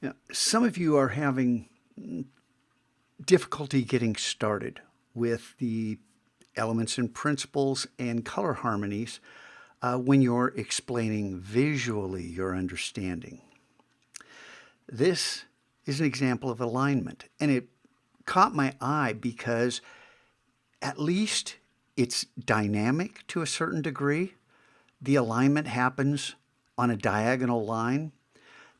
Yeah, some of you are having difficulty getting started with the elements and principles and color harmonies when you're explaining visually your understanding. This is an example of alignment, and it caught my eye because at least it's dynamic to a certain degree. The alignment happens on a diagonal line.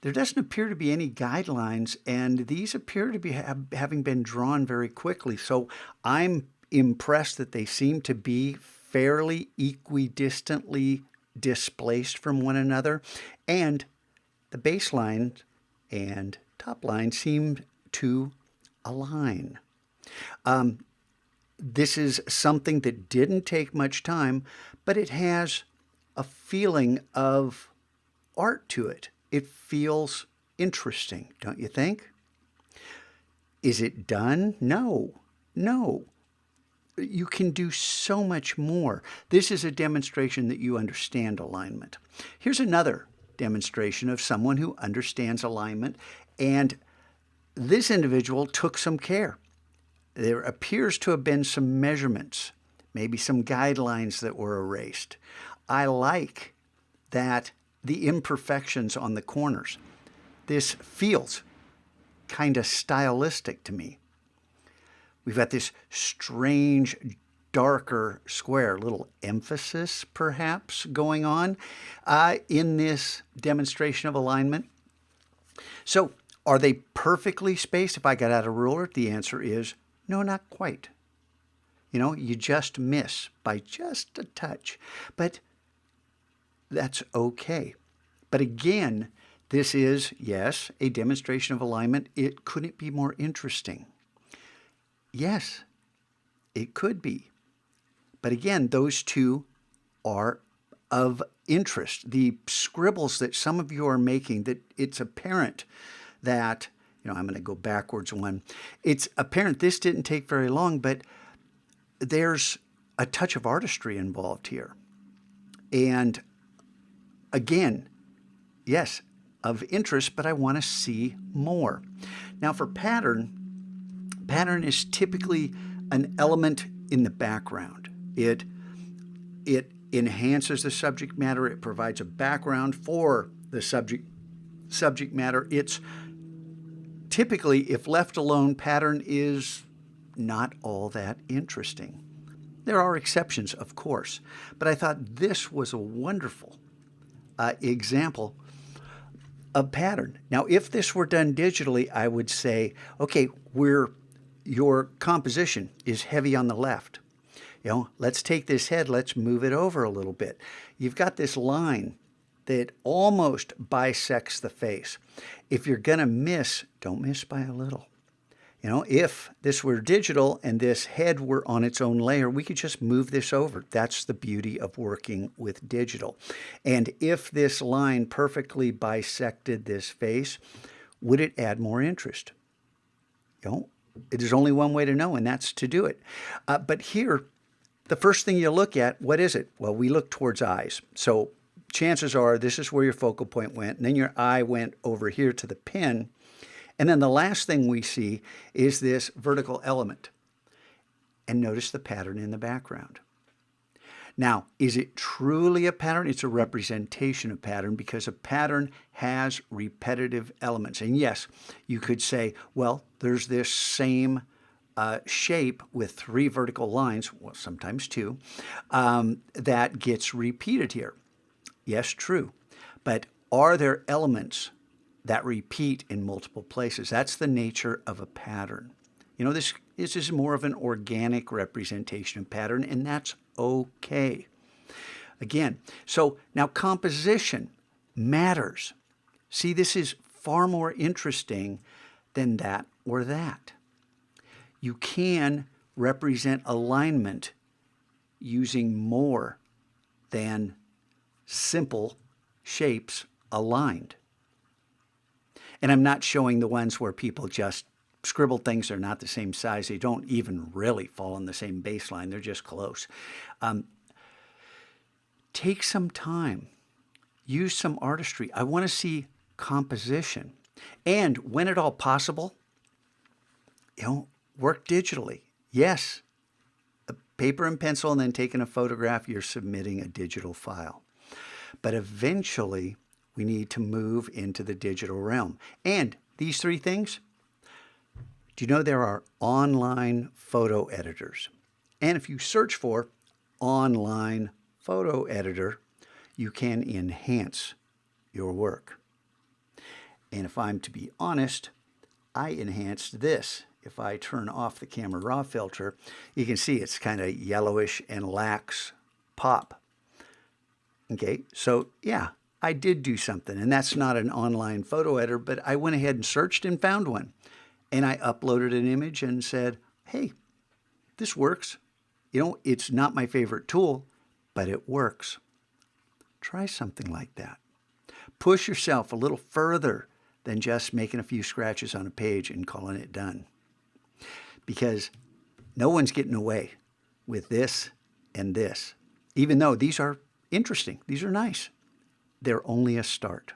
There doesn't appear to be any guidelines, and these appear to be having been drawn very quickly. So I'm impressed that they seem to be fairly equidistantly displaced from one another, and the baseline and top line seem to align. This is something that didn't take much time, but it has a feeling of art to it. It feels interesting, don't you think? Is it done? No, no. You can do so much more. This is a demonstration that you understand alignment. Here's another demonstration of someone who understands alignment, and this individual took some care. There appears to have been some measurements, maybe some guidelines that were erased. I like that the imperfections on the corners. This feels kind of stylistic to me. We've got this strange, darker square, little emphasis perhaps going on in this demonstration of alignment. So are they perfectly spaced? If I got out a ruler, the answer is no, not quite. You know, you just miss by just a touch, but that's okay. But again, this is, yes, a demonstration of alignment. It couldn't be more interesting. Yes, it could be. But again, those two are of interest. The scribbles that some of you are making, that it's apparent that, I'm going to go backwards one. It's apparent this didn't take very long, but there's a touch of artistry involved here. And again, yes, of interest, but I want to see more. Now for pattern is typically an element in the background. It enhances the subject matter. It provides a background for the subject matter. It's typically, if left alone, pattern is not all that interesting. There are exceptions, of course, but I thought this was a wonderful example of pattern. Now, if this were done digitally, I would say, okay, your composition is heavy on the left. Let's take this head, let's move it over a little bit. You've got this line that almost bisects the face. If you're going to miss, don't miss by a little. If this were digital and this head were on its own layer, we could just move this over. That's the beauty of working with digital. And if this line perfectly bisected this face, would it add more interest? There's only one way to know, and that's to do it. But here, the first thing you look at, what is it? Well, we look towards eyes. So chances are this is where your focal point went, and then your eye went over here to the pin. And then the last thing we see is this vertical element. And notice the pattern in the background. Now, is it truly a pattern? It's a representation of pattern because a pattern has repetitive elements. And yes, you could say, well, there's this same shape with 3 vertical lines, well, sometimes 2, that gets repeated here. Yes, true. But are there elements that repeat in multiple places? That's the nature of a pattern. This is more of an organic representation of pattern, and that's okay. Again, so now composition matters. See, this is far more interesting than that or that. You can represent alignment using more than simple shapes aligned. And I'm not showing the ones where people just scribble things that are not the same size. They don't even really fall on the same baseline. They're just close. Take some time. Use some artistry. I want to see composition. And when at all possible, work digitally. Yes, a paper and pencil and then taking a photograph, you're submitting a digital file. But eventually, we need to move into the digital realm. And these three things, do you know there are online photo editors? And if you search for online photo editor, you can enhance your work. And if I'm to be honest, I enhanced this. If I turn off the camera raw filter, you can see it's kind of yellowish and lax pop. Okay, so yeah, I did do something, and that's not an online photo editor, but I went ahead and searched and found one. And I uploaded an image and said, hey, this works. It's not my favorite tool, but it works. Try something like that. Push yourself a little further than just making a few scratches on a page and calling it done. Because no one's getting away with this and this. Even though these are interesting, these are nice, they're only a start.